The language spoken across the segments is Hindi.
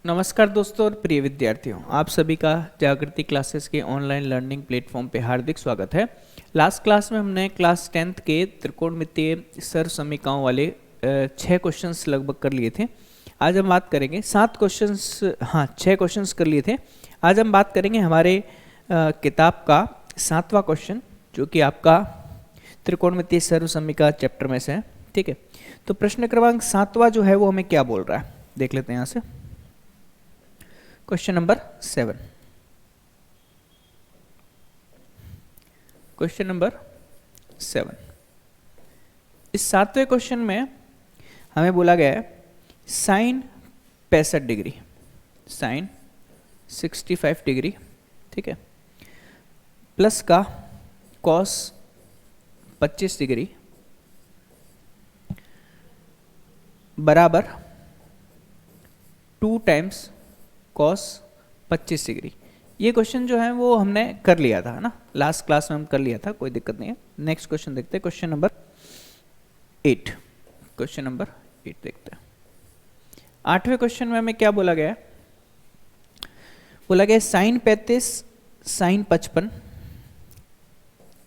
नमस्कार दोस्तों और प्रिय विद्यार्थियों, आप सभी का जागृति क्लासेस के ऑनलाइन लर्निंग प्लेटफॉर्म पे हार्दिक स्वागत है। लास्ट क्लास में हमने क्लास 10th के त्रिकोणमितीय सर्व समीकरणों वाले 6 क्वेश्चंस लगभग कर लिए थे। आज हम बात करेंगे 7 क्वेश्चंस, 6 क्वेश्चंस कर लिए थे। आज हम बात करेंगे हमारे किताब का 7वां क्वेश्चन, जो कि आपका त्रिकोणमितीय सर्व समीकरण चैप्टर में से है। ठीक है, तो प्रश्न क्रमांक 7वां जो है वो हमें क्या बोल रहा है, देख लेते हैं यहाँ से। Question number 7। क्वेश्चन नंबर 7, इस 7वें क्वेश्चन में हमें बोला गया है साइन 65 डिग्री, साइन 65 डिग्री, ठीक है, प्लस का कॉस 25 डिग्री बराबर 2 टाइम्स कॉस 25 डिग्री। ये क्वेश्चन जो है वो हमने कर लिया था, है ना, लास्ट क्लास में हम कर लिया था, कोई दिक्कत नहीं है। नेक्स्ट क्वेश्चन देखते हैं, क्वेश्चन नंबर 8। क्वेश्चन नंबर 8 देखते हैं। 8वें क्वेश्चन में हमें क्या बोला गया है, बोला गया साइन 35 साइन 55,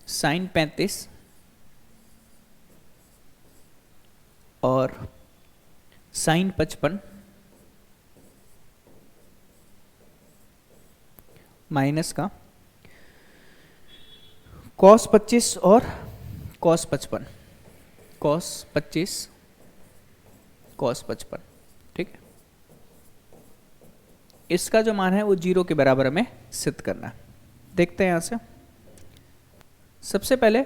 साइन 35 और साइन 55 माइनस का कॉस 25 और कॉस 55, कॉस 25 कॉस 55, ठीक है। इसका जो मान है वो 0 के बराबर हमें सिद्ध करना है। देखते हैं यहां से। सबसे पहले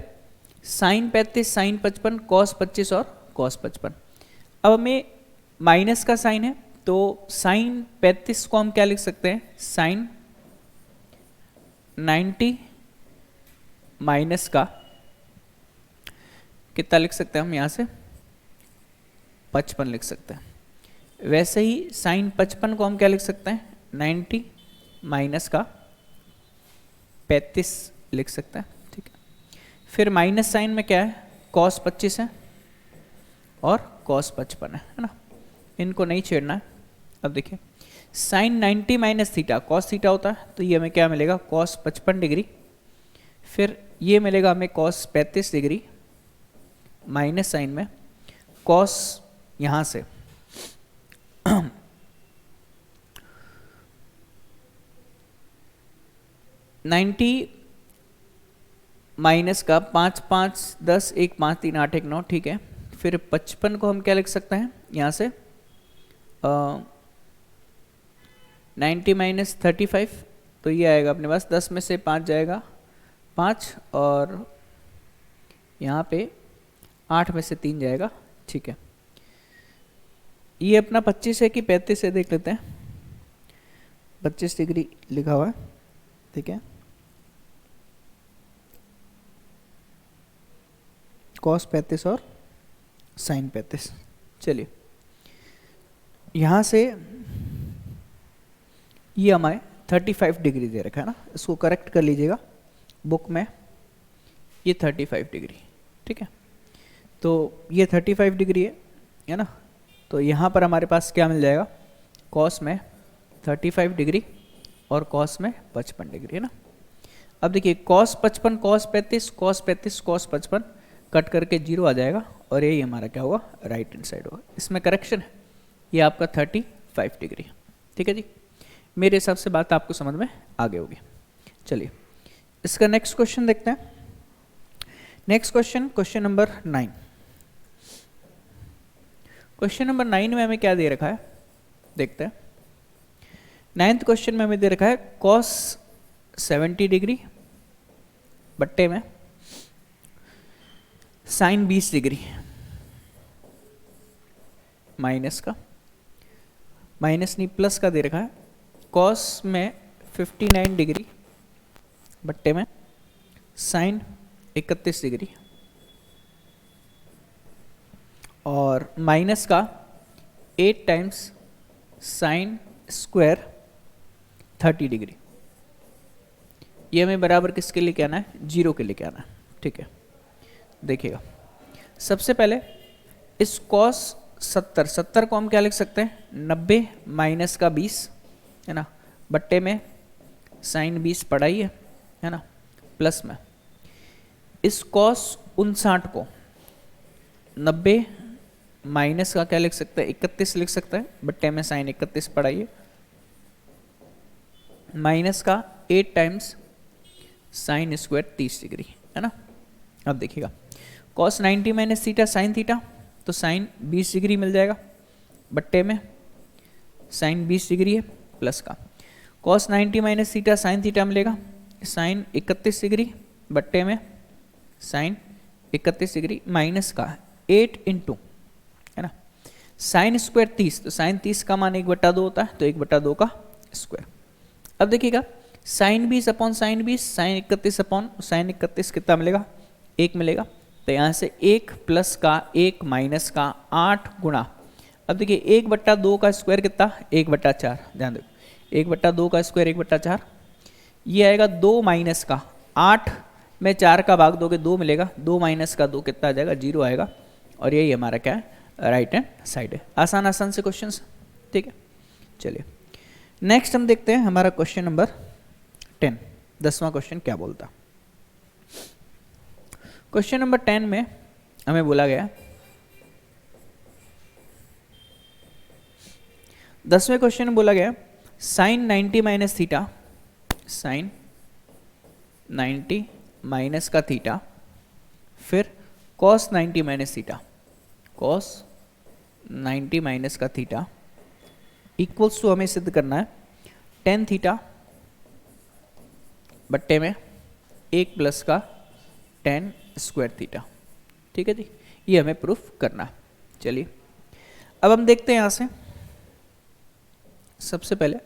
साइन 35 साइन 55 कॉस 25 और कॉस 55। अब हमें माइनस का साइन है, तो साइन 35 को हम क्या लिख सकते हैं, साइन 90 माइनस का कितना लिख सकते हैं हम, यहां से 55 लिख सकते हैं। वैसे ही साइन 55 को हम क्या लिख सकते हैं, 90 माइनस का 35 लिख सकते हैं, ठीक है। फिर माइनस साइन में क्या है, कॉस 25 है और कॉस 55 है ना, इनको नहीं छेड़ना है। अब देखिए sine 90 minus theta cos theta होता है, तो ये हमें क्या मिलेगा, कॉस 55 डिग्री। फिर ये मिलेगा हमें कॉस 35 डिग्री माइनस साइन में कॉस, यहां से 90 माइनस का 5 5 10 1 5 3 8 1 9, ठीक है। फिर 55 को हम क्या लिख सकते हैं, यहां से 90 माइनस 35, तो ये आएगा अपने पास 10 में से 5 जाएगा 5 और यहाँ पे 8 में से 3 जाएगा, ठीक है। ये अपना 25 है कि 35 है, देख लेते हैं। 25 डिग्री लिखा हुआ है, ठीक है। कॉस 35 और साइन 35। चलिए यहाँ से ये हमारे 35 डिग्री दे रखा है ना, इसको करेक्ट कर लीजिएगा बुक में, ये 35 डिग्री, ठीक है। तो ये 35 डिग्री है ना, तो यहाँ पर हमारे पास क्या मिल जाएगा, कॉस में 35 डिग्री और कॉस में 55 डिग्री, है ना। अब देखिए cos 55 cos 35 cos 35 cos 55 cut करके 0 आ जाएगा और यही हमारा क्या होगा, राइट हैंड साइड होगा। इसमें करेक्शन है, ये आपका 35 डिग्री, ठीक है जी। मेरे हिसाब से बात आपको समझ में आगे होगी। चलिए इसका नेक्स्ट क्वेश्चन देखते हैं। Next question, question number 9। Question number 9 में हमें क्या दे रखा है, देखते हैं। 9th क्वेश्चन में हमें दे रखा है कॉस 70 डिग्री बट्टे में साइन 20 डिग्री माइनस का, माइनस नहीं प्लस का दे रखा है, कॉस में 59 डिग्री बट्टे में साइन 31 डिग्री और माइनस का 8 टाइम्स साइन स्क्वायर 30 डिग्री। ये हमें बराबर किसके लिए क्या आना है, 0 के लिए क्या आना है, ठीक है। देखिएगा सबसे पहले इस कॉस 70, 70 को हम क्या लिख सकते हैं 90 माइनस का 20 है ना, बट्टे में साइन 20 पड़ा ही है ना, प्लस में इस कॉस 59 को 90 माइनस का क्या लिख सकते हैं 31 लिख सकते हैं, बट्टे में साइन 31 पढ़ाइए, माइनस का 8 टाइम्स साइन स्क्वायर 30 डिग्री है ना। अब देखिएगा cos 90 minus theta sine theta, तो साइन 20 डिग्री मिल जाएगा, बट्टे में साइन 20 डिग्री है प्लस का, cos 90 minus theta sine theta मिलेगा, साइन 31 डिग्री बट्टे में साइन 31 डिग्री माइनस का 8 इंटू है ना साइन स्क्वायर 30, तो साइन 30 का मान 1/2 होता है, तो 1/2 का स्क्वायर। अब देखिएगा sine 20 upon sine 20, sine 31 upon sine 31 कितना मिलेगा 1 मिलेगा, तो यहाँ से 1 प्लस का 1 माइनस का 8 गुणा, अब देखिए 1/2 का स्क्वायर कितना 1/4, ध्यान दो 1/2 का स्क्वायर 1/4, ये आएगा 2 माइनस का 8 में 4 का भाग दोगे 2 मिलेगा, 2 माइनस का 2 कितना आ जाएगा 0 आएगा, और यही हमारा क्या है राइट हैंड साइड है। आसान आसान से क्वेश्चन, ठीक है। चलिए नेक्स्ट हम देखते हैं हमारा क्वेश्चन नंबर 10, 10वां क्वेश्चन क्या बोलता। क्वेश्चन नंबर 10 में हमें बोला गया 10वें क्वेश्चन में बोला गया sine 90 minus theta, sine 90 minus का थीटा, फिर cos 90 minus theta, cos 90 minus का थीटा इक्वल्स टू हमें सिद्ध करना है टेन थीटा बट्टे में 1 प्लस का टेन स्क्वायर थीटा, ठीक है जी, ये हमें प्रूफ करना है। चलिए अब हम देखते हैं यहाँ से सबसे पहले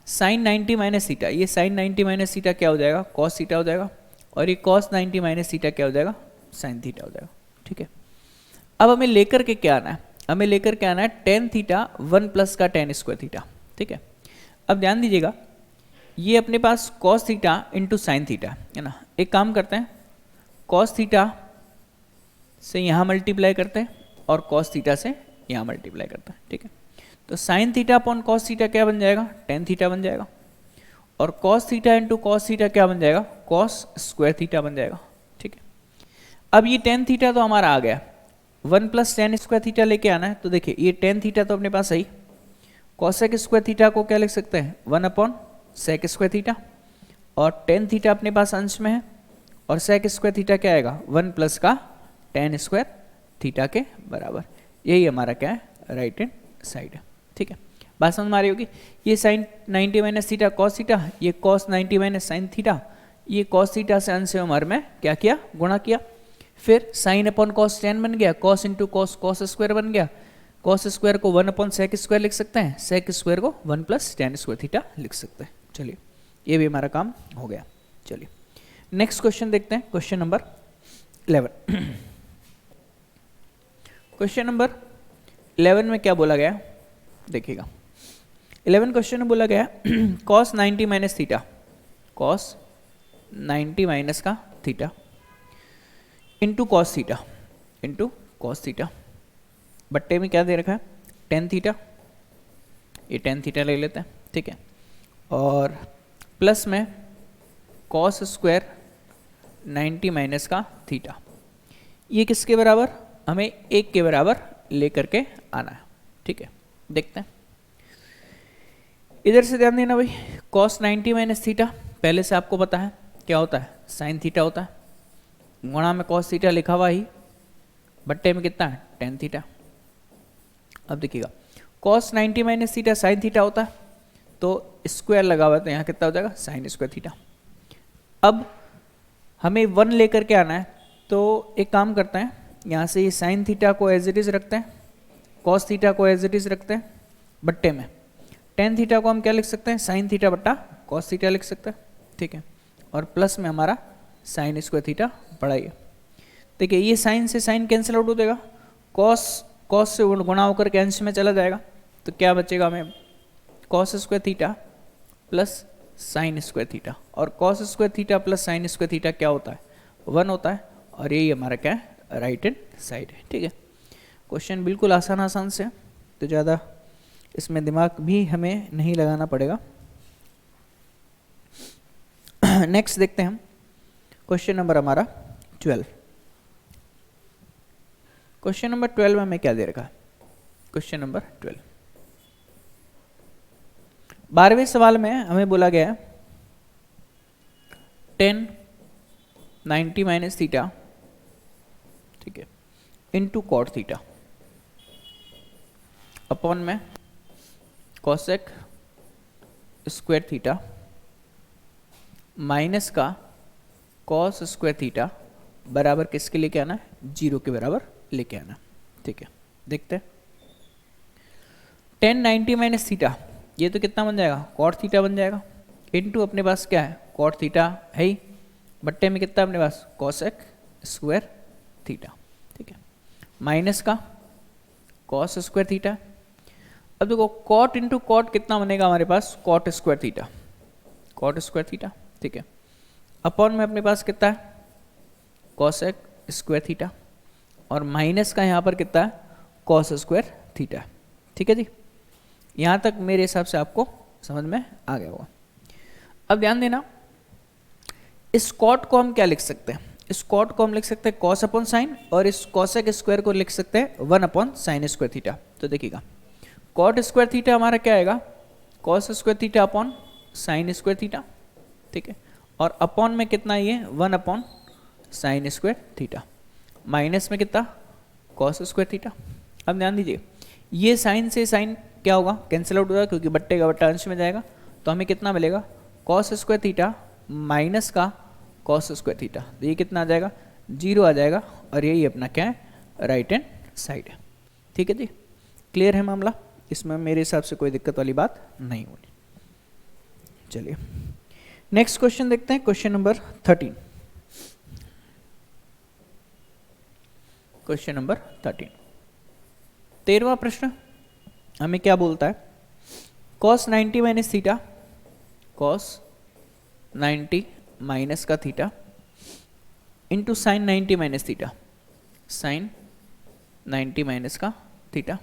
साइन 90 माइनस थीटा, ये साइन 90 माइनस थीटा क्या हो जाएगा कॉस थीटा हो जाएगा, और ये कॉस 90 माइनस थीटा क्या हो जाएगा साइन थीटा हो जाएगा, ठीक है। अब हमें लेकर के क्या आना है, हमें लेकर के आना है टेन थीटा 1 प्लस का टेन स्क्वायर थीटा, ठीक है। अब ध्यान दीजिएगा ये अपने पास cos theta into sine theta है ना, एक काम करते हैं कॉस थीटा से यहाँ मल्टीप्लाई करते हैं और कॉस थीटा से यहाँ मल्टीप्लाई करते हैं, ठीक है। तो sine theta upon cos theta क्या बन जाएगा टेन थीटा बन जाएगा, और cos theta into cos theta क्या बन जाएगा कॉस स्क्वायर थीटा बन जाएगा, ठीक है। अब ये टेन थीटा तो हमारा आ गया, 1 प्लस टेन स्क्वायर थीटा लेके आना है, तो देखिए ये टेन थीटा तो अपने पास है, कॉसेक स्क्वायर थीटा को क्या लिख सकते हैं 1 अपॉन सेक स्क्वायर थीटा, और टेन थीटा अपने पास अंश में है, और सेक स्क्वायर थीटा क्या आएगा 1 प्लस का टेन स्क्वायर थीटा के बराबर, यही हमारा क्या है राइट हैंड साइड है, ठीक है। बात समझ में आ रही होगी। ये sine 90 minus theta cos theta, ये कॉस 90 माइनस साइन थीटा, ये कॉस थीटा से अंश एवं हर में क्या किया गुणा किया, फिर साइन अपॉन कॉस टेन बन गया, cos into cos cos square बन गया, कॉस स्क्वायर को 1 अपॉन सेक स्क्वायर लिख सकते हैं, सेक स्क्वायर को 1 प्लस टेन स्क्वायर थीटा लिख सकते हैं। चलिए ये भी हमारा काम हो गया। चलिए नेक्स्ट क्वेश्चन देखते हैं, क्वेश्चन नंबर 11। क्वेश्चन नंबर 11 में क्या बोला गया देखिएगा, 11 क्वेश्चन में बोला गया cos 90 minus theta, cos 90 minus का theta into cos theta, into cos theta, बट्टे में क्या दे रखा है टेन थीटा, ये टेन थीटा ले लेते हैं, ठीक है, और प्लस में कॉस स्क्वायर 90 माइनस का थीटा, ये किसके बराबर हमें 1 के बराबर लेकर के आना है, ठीक है। देखते हैं इधर से ध्यान देना भाई, कॉस 90 माइनस थीटा पहले से आपको पता है क्या होता है साइन थीटा होता है, गुणा में कॉस थीटा लिखा हुआ ही, बट्टे में कितना है टेन थीटा। अब देखिएगा cos 90 minus theta sine theta होता है, तो स्क्वायर लगा हुआ है, तो यहाँ कितना हो जाएगा साइन स्क्वायर थीटा। अब हमें 1 लेकर के आना है, तो एक काम करते हैं यहाँ से ये साइन थीटा को एज इट इज रखते हैं, कॉस थीटा को एज इट इज रखते हैं, बट्टे में टेन थीटा को हम क्या लिख सकते हैं साइन थीटा बट्टा कॉस थीटा लिख सकते हैं, ठीक है, और प्लस में हमारा साइन स्क्वायर थीटा पड़ा ही है। देखिए ये साइन से साइन कैंसिल आउट हो जाएगा, कॉस से गुणा होकर के अंश में चला जाएगा, तो क्या बचेगा हमें cos square theta plus sine square theta, और cos square theta plus sine square theta क्या होता है 1 होता है, और यही हमारा क्या है राइट हैंड साइड है, ठीक है। क्वेश्चन बिल्कुल आसान आसान से, तो ज़्यादा इसमें दिमाग भी हमें नहीं लगाना पड़ेगा। नेक्स्ट देखते हैं हम क्वेश्चन नंबर हमारा 12। क्वेश्चन नंबर 12 में हमें क्या दे रखा है? क्वेश्चन नंबर 12 12वें सवाल में हमें बोला गया है 10 90 माइनस थीटा, ठीक है, इंटू कॉट थीटा अपॉन में कॉसेक स्क्वायर थीटा माइनस का कॉस स्क्वायर थीटा बराबर किसके लेके आना है? 0 के बराबर लेके आना, ठीक है। देखते हैं 10 90 माइनस थीटा, ये तो कितना बन जाएगा? कॉट थीटा बन जाएगा, इनटू अपने पास क्या है? कॉट थीटा है ही, बट्टे में कितना अपने पास? कॉसेक स्क्वायर थीटा, ठीक है, माइनस का कॉस स्क्वायर थीटा। अब देखो कॉट इंटू कॉट कितना बनेगा हमारे पास? Cot square theta, cot square theta, ठीक है, अपॉन में अपने पास कितना है? कॉसेक स्क्वायर थीटा, और माइनस का यहाँ पर कितना है? कॉस स्क्वायर थीटा, ठीक है जी। यहाँ तक मेरे हिसाब से आपको समझ में आ गया होगा। अब ध्यान देना, इस कॉट को हम क्या लिख सकते हैं? इस कॉट को हम लिख सकते हैं कॉस अपॉन साइन, और इस कॉसेक स्क्वायर को लिख सकते हैं 1 अपॉन साइन स्क्वायर थीटा। तो देखिएगा कॉट स्क्वायर थीटा हमारा क्या आएगा? Cos square theta upon sine square theta, ठीक है, और अपॉन में कितना? ये 1 upon sign square theta, minus में कितना? Cos square theta. अब ध्यान दीजिए, ये साइन से साइन क्या होगा? कैंसिल आउट होगा, क्योंकि बट्टे का बट्टा अंश में जाएगा, तो हमें कितना मिलेगा? कॉस स्क्वायर थीटा माइनस का कॉस स्क्वायर थीटा, तो ये कितना आ जाएगा? 0 आ जाएगा, और यही अपना क्या है? राइट हैंड साइड है, ठीक है जी। क्लियर है मामला? इसमें मेरे हिसाब से कोई दिक्कत वाली बात नहीं होनी। चलिए नेक्स्ट क्वेश्चन देखते हैं, क्वेश्चन नंबर 13। क्वेश्चन नंबर 13, 13वां प्रश्न हमें क्या बोलता है? Cos 90 minus theta, cos 90 minus का theta into sine 90 minus theta, sine 90 minus का थीटा,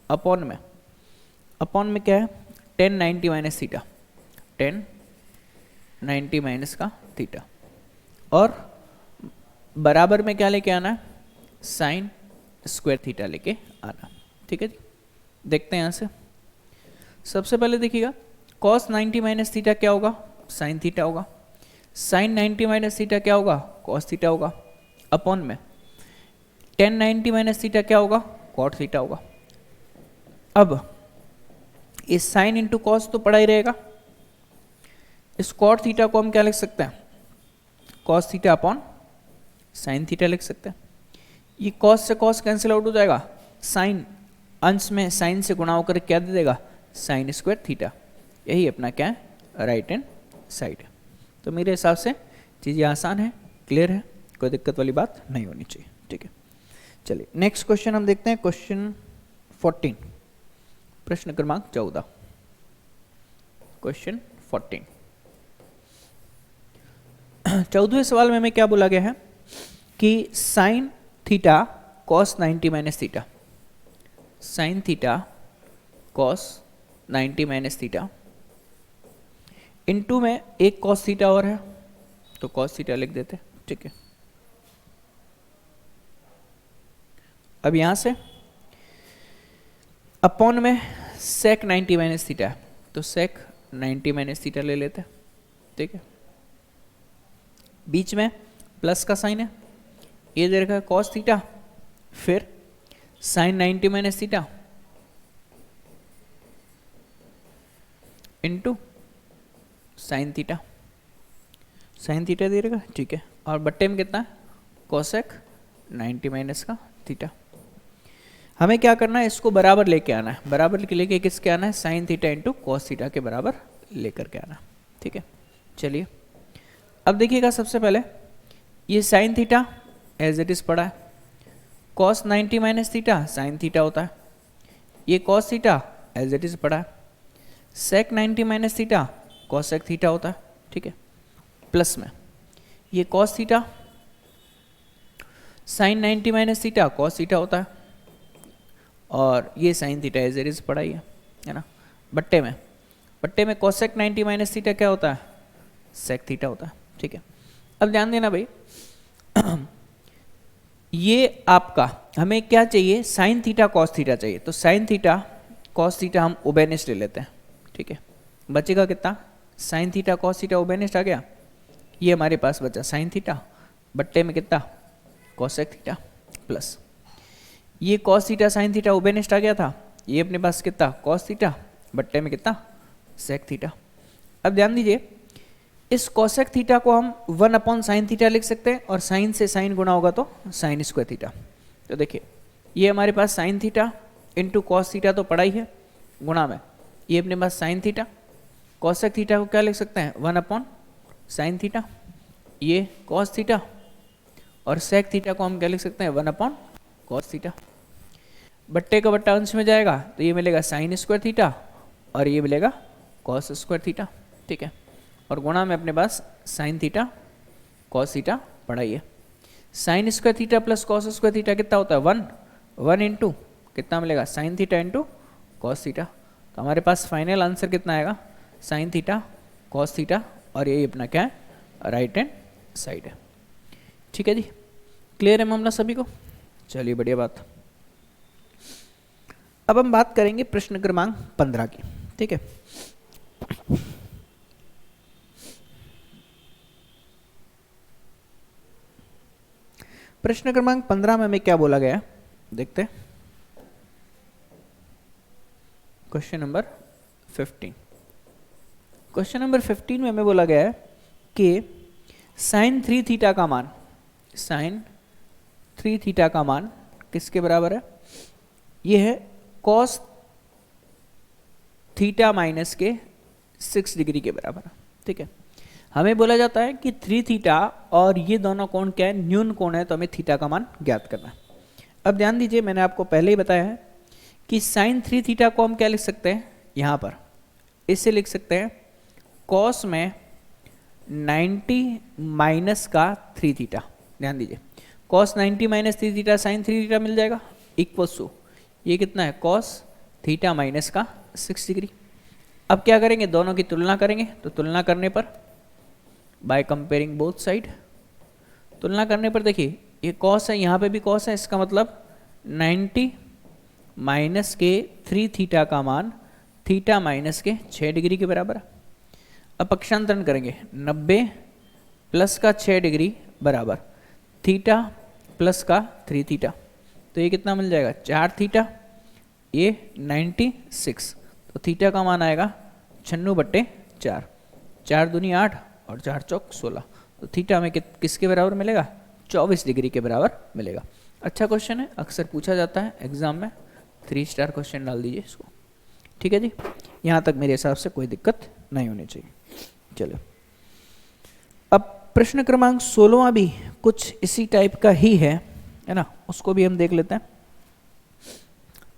अपॉन में क्या है? 10 90 माइनस थीटा, 10 90 माइनस का थीटा, और बराबर में क्या लेके आना है? साइन स्क्वायर थीटा लेके आना, ठीक है जी। देखते हैं यहाँ से, सबसे पहले देखिएगा कॉस 90 माइनस थीटा क्या होगा? साइन थीटा होगा, साइन 90 माइनस थीटा क्या होगा? कॉस थीटा होगा, अपॉन में 10 90 माइनस थीटा क्या होगा? कॉट थीटा होगा। अब इस साइन इंटू कॉस तो पड़ा ही रहेगा, इस कॉट थीटा को हम क्या लिख सकते हैं? Cos theta upon sine theta लिख सकते हैं। ये कॉस से कॉस कैंसिल आउट हो जाएगा, साइन अंश में साइन से गुणा होकर क्या दे देगा? Sign square theta. यही अपना क्या है? राइट हैंड साइड है। तो मेरे हिसाब से चीज़ें आसान है, क्लियर है, कोई दिक्कत वाली बात नहीं होनी चाहिए, ठीक है। चलिए नेक्स्ट क्वेश्चन हम देखते हैं, क्वेश्चन 14, प्रश्न क्रमांक 14। क्वेश्चन 14, 14वें सवाल में हमें क्या बोला गया है कि sine theta cos 90 minus theta, sine theta cos 90 minus theta into में एक कॉस थीटा और है, तो कॉस थीटा लिख देते, ठीक है। अब यहां से अपॉन में सेक 90 माइनस थीटा है, तो सेक 90 माइनस थीटा ले लेते, ठीक है। बीच में प्लस का साइन है, ये दे रखा है कॉस थीटा, फिर sine 90 minus theta into sine theta, sine theta दे रखा, ठीक है, और बट्टे में कितना है? कोसेक 90 माइनस का थीटा। हमें क्या करना है? इसको बराबर लेके आना है, बराबर लेके किसके आना है? Sign theta into cos theta के बराबर लेकर के आना, ठीक है। चलिए अब देखिएगा, सबसे पहले ये sine theta as it is पड़ा है, cos 90 minus theta sine theta होता है, ये cos theta as it is पड़ा है, sec 90 minus theta cosec theta होता है, ठीक है। प्लस में ये cos theta sine 90 minus theta cos theta होता है, और ये sine theta as it is पड़ा ही है ना। बट्टे में कोसेक 90 माइनस थीटा क्या होता है, सेक थीटा होता है, ठीक है। अब ध्यान देना भाई, ये आपका हमें क्या चाहिए, साइन थीटा कॉस थीटा चाहिए, तो साइन थीटा कॉस थीटा हम ओबेनिस्ट ले लेते हैं, ठीक है। बचेगा कितना, साइन थीटा कॉस थीटा ओबेनिस्ट आ गया, ये हमारे पास बचा साइन थीटा, बट्टे में कितना कोसेक थीटा प्लस ये कॉस थीटा साइन थीटा ओबेनिस्ट आ गया था, ये अपने पास कितना कॉस थीटा, बट्टे में कितना सेक थीटा। अब ध्यान दीजिए, इस कोसेक थीटा को हम 1 अपॉन साइन थीटा लिख सकते हैं, और साइन से साइन गुणा होगा तो साइन स्क्वायर थीटा। तो देखिए ये हमारे पास sine theta into cos theta तो पड़ा ही है, गुणा में ये अपने पास साइन थीटा, कोसेक थीटा को क्या लिख सकते हैं 1 अपॉन साइन थीटा, ये कॉस थीटा, और सेक थीटा को हम क्या लिख सकते हैं 1 अपॉन कॉस थीटा। बट्टे का बट्टा अंश में जाएगा तो ये मिलेगा साइन स्क्वायर थीटा, और ये मिलेगा कॉस स्क्वायर थीटा, ठीक है। और गुणा में अपने पास साइन थीटा कॉस थीटा पड़ा ही है। Sign square theta plus cos square theta कितना होता है 1 इंटू कितना मिलेगा sign theta into cos theta. तो हमारे पास फाइनल आंसर कितना आएगा, साइन थीटा कॉस थीटा, और यही अपना क्या है राइट हैंड साइड है, ठीक है जी। क्लियर है मामला सभी को, चलिए बढ़िया बात। अब हम बात करेंगे प्रश्न क्रमांक 15 की, ठीक है। प्रश्न क्रमांक 15 में हमें क्या बोला गया, देखते हैं। क्वेश्चन नंबर 15, क्वेश्चन नंबर 15 में हमें बोला गया है कि साइन 3 थीटा का मान, साइन 3 थीटा का मान किसके बराबर है, ये है कॉस थीटा माइनस के 6 डिग्री के बराबर, ठीक है। हमें बोला जाता है कि 3 थीटा और ये दोनों कोण क्या है, न्यून कोण है, तो हमें थीटा का मान ज्ञात करना है। अब ध्यान दीजिए, मैंने आपको पहले ही बताया है कि साइन 3 थीटा को हम क्या लिख सकते हैं, यहाँ पर इससे लिख सकते हैं कॉस में 90 माइनस का 3 थीटा। ध्यान दीजिए, cos 90 minus 3 theta sine 3 theta मिल जाएगा, इक्वल्स टू ये कितना है कॉस थीटा माइनस का 6 डिग्री। अब क्या करेंगे, दोनों की तुलना करेंगे, तो तुलना करने पर बाय कंपेयरिंग बोथ साइड, तुलना करने पर देखिए ये कॉस है, यहाँ पे भी कॉस है, इसका मतलब 90 माइनस के 3 थीटा का मान थीटा माइनस के 6 डिग्री के बराबर। अब पक्षांतरण करेंगे, 90 प्लस का 6 डिग्री बराबर थीटा प्लस का 3 थीटा, तो ये कितना मिल जाएगा 4 थीटा, ये 96, तो थीटा का मान आएगा 96/4, 4 दूनी 8 और 4 चौक 16, तो थीटा में किसके बराबर मिलेगा 24 डिग्री के बराबर मिलेगा। अच्छा क्वेश्चन है, अक्सर पूछा जाता है एग्जाम में, 3 स्टार क्वेश्चन डाल दीजिए इसको, ठीक है जी। यहाँ तक मेरे हिसाब से कोई दिक्कत नहीं होनी चाहिए। चलो अब प्रश्न क्रमांक 16वां भी कुछ इसी टाइप का ही है ना, उसको भी हम देख लेते हैं।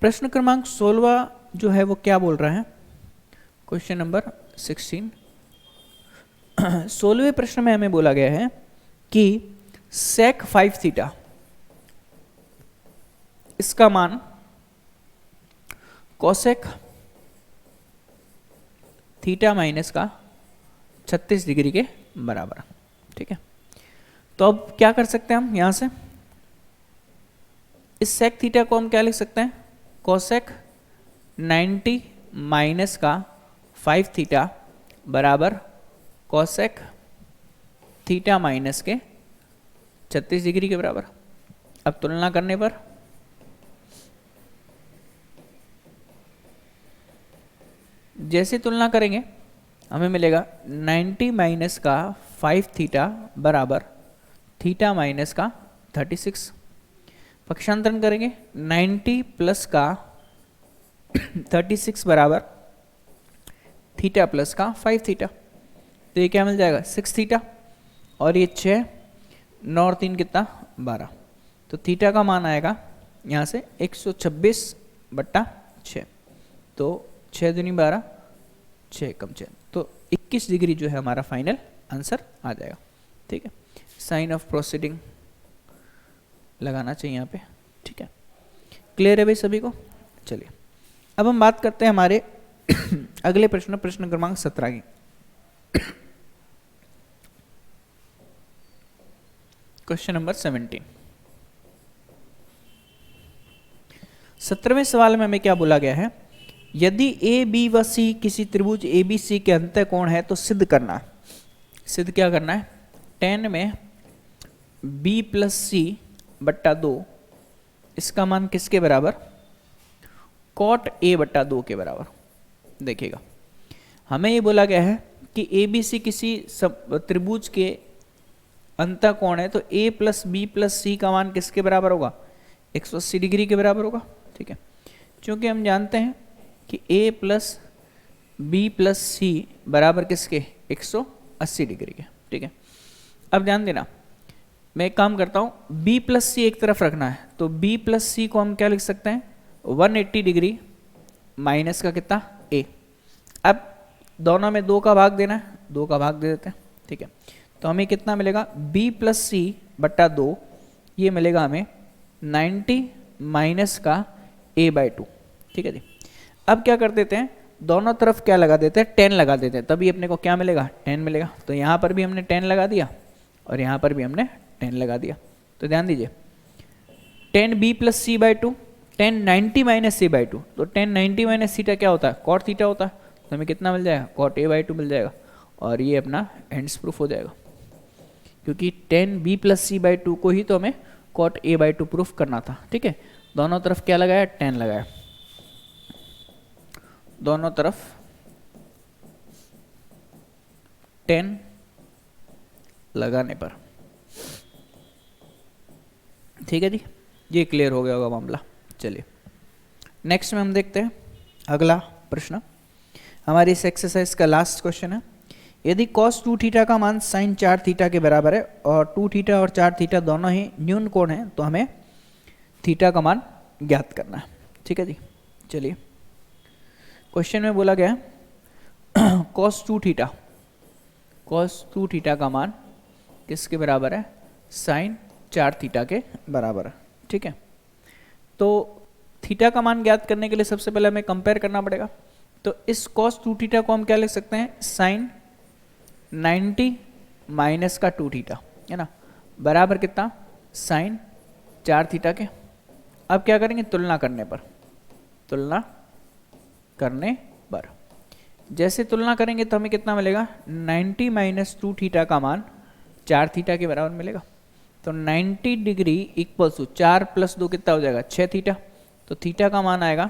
प्रश्न क्रमांक 16वां जो है वो क्या बोल रहा है, क्वेश्चन नंबर 16, 16वें प्रश्न में हमें बोला गया है कि सेक 5 थीटा इसका मान कोसेक थीटा माइनस का 36 डिग्री के बराबर, ठीक है। तो अब क्या कर सकते हैं हम यहां से, इस सेक थीटा को हम क्या लिख सकते हैं, कोसेक 90 माइनस का 5 थीटा बराबर कोसेक थीटा माइनस के 36 डिग्री के बराबर। अब तुलना करने पर जैसे तुलना करेंगे हमें मिलेगा 90 माइनस का 5 थीटा बराबर थीटा माइनस का 36। पक्षांतरण करेंगे 90 प्लस का 36 बराबर थीटा प्लस का 5 थीटा, तो ये क्या मिल जाएगा 6 थीटा, और ये 6 9 और 3 कितना 12, तो थीटा का मान आएगा यहाँ से 126/6, तो 6 दूनी 12 6 कम 6, तो 21 डिग्री जो है हमारा फाइनल आंसर आ जाएगा, ठीक है। साइन ऑफ प्रोसीडिंग लगाना चाहिए यहाँ पे, ठीक है। क्लियर है भाई सभी को, चलिए अब हम बात करते हैं हमारे अगले प्रश्न, प्रश्न क्रमांक 17 की। Question number 17। 17वें सवाल में हमें क्या बोला गया है, यदि ए बी व सी किसी त्रिभुज ए बी सी के अंतःकोण है तो सिद्ध करना है। सिद्ध क्या करना है, tan में b प्लस सी बट्टा 2 इसका मान किसके बराबर, cot a बट्टा 2 के बराबर। देखिएगा हमें ये बोला गया है कि ए बी सी किसी त्रिभुज के अंतःकोण है तो a प्लस बी प्लस सी का मान किसके बराबर होगा, 180 डिग्री के बराबर होगा। ठीक है, क्योंकि हम जानते हैं कि a प्लस बी प्लस सी बराबर किसके, 180 डिग्री के। ठीक है, अब ध्यान देना, मैं एक काम करता हूँ, b प्लस सी एक तरफ रखना है तो b प्लस सी को हम क्या लिख सकते हैं, 180 डिग्री माइनस का कितना, a। अब दोनों में 2 का भाग देना है, 2 का भाग दे देते हैं। ठीक है, तो हमें कितना मिलेगा, b प्लस सी बट्टा 2, ये मिलेगा हमें 90 माइनस का a/2। ठीक है जी, अब क्या कर देते हैं, दोनों तरफ क्या लगा देते हैं, 10 लगा देते हैं, तभी अपने को क्या मिलेगा, 10 मिलेगा। तो यहाँ पर भी हमने 10 लगा दिया और यहाँ पर भी हमने 10 लगा दिया। तो ध्यान दीजिए 10b plus c by 2, 10 90 minus c by 2, तो 10 90 माइनस थीटा क्या होता है, कॉट थीटा होता है। तो हमें कितना मिल जाएगा, कॉट a/2 मिल जाएगा और ये अपना हैंड्स प्रूफ हो जाएगा, क्योंकि 10b प्लस सी बाई 2 को ही तो हमें कॉट a/2 प्रूफ करना था। ठीक है, दोनों तरफ क्या लगाया, 10 लगाया, दोनों तरफ 10 लगाने पर। ठीक है जी, ये क्लियर हो गया होगा मामला। चलिए नेक्स्ट में हम देखते हैं अगला प्रश्न, हमारी इस एक्सरसाइज का लास्ट क्वेश्चन है। यदि cos 2 थीटा का मान sin 4 थीटा के बराबर है और 2 थीटा और 4 थीटा दोनों ही न्यून कोण हैं तो हमें थीटा का मान ज्ञात करना है। ठीक है जी, चलिए क्वेश्चन में बोला गया cos 2 थीटा का मान किसके बराबर है, sin 4 थीटा के बराबर है। ठीक है, तो थीटा का मान ज्ञात करने के लिए सबसे पहले हमें कंपेयर करना पड़ेगा। तो इस cos 2 थीटा को हम क्या लिख सकते हैं, sin 90 माइनस का 2 थीटा, है ना, बराबर कितना, sin 4 थीटा के। अब क्या करेंगे, तुलना करने पर जैसे तुलना करेंगे तो हमें कितना मिलेगा, 90 माइनस 2 थीटा का मान 4 थीटा के बराबर मिलेगा। तो 90 डिग्री इक्वल्स टू 4 प्लस 2 कितना हो जाएगा, 6 थीटा। तो थीटा का मान आएगा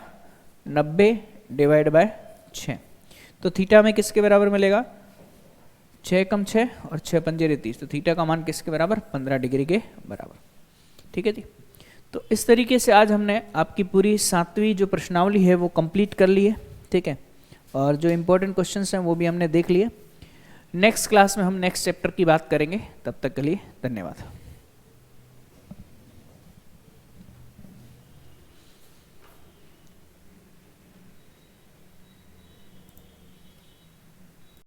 90 डिवाइड बाय 6। तो थीटा में किसके बराबर मिलेगा, 6 कम 6 और 6 पंजे 30। तो थीटा का मान किसके बराबर, 15 डिग्री के बराबर। ठीक है जी, तो इस तरीके से आज हमने आपकी पूरी 7वीं जो प्रश्नावली है वो कंप्लीट कर ली है। ठीक है, और जो इम्पोर्टेंट क्वेश्चंस हैं वो भी हमने देख लिए। नेक्स्ट क्लास में हम नेक्स्ट चैप्टर की बात करेंगे, तब तक के लिए धन्यवाद।